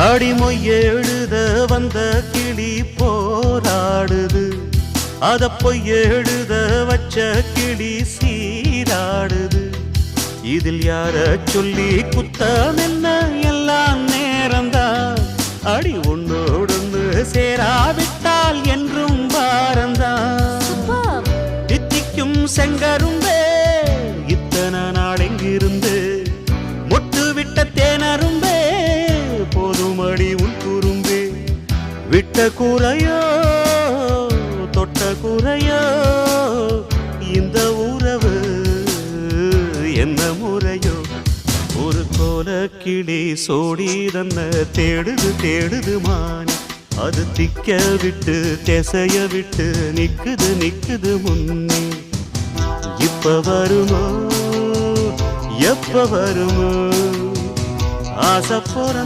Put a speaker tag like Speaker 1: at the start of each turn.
Speaker 1: அடிமொய் எழுத வந்த கிளி போராடுது, அத பொய் எழுத வச்ச கிளி சீராடுது. இதில் யார சொல்லி குத்தம் என்ன, எல்லாம் நேரம்தான். அடி ஒன்னோடொன்னு சேராவிட்டால் என்றும் பாரந்தான். தித்திக்கும் செங்கரும்பே இத்தனை நாள் எங்கிருந்து, மொட்டு விட்ட தேனரும்பே போதுமடி உன் குறும்பே. விட்ட கூரையோ தொட்ட கூரையோ இந்த உறவு என்ன முறையோ. ஒரு கோல கிளி சோடி தன்ன தேடுது தேடுது மானி, அது திக்க விட்டு திசைய விட்டு நிக்குது நிக்குது முன்னே. இப்ப வருமோ எப்ப வருமோ ஆசை போற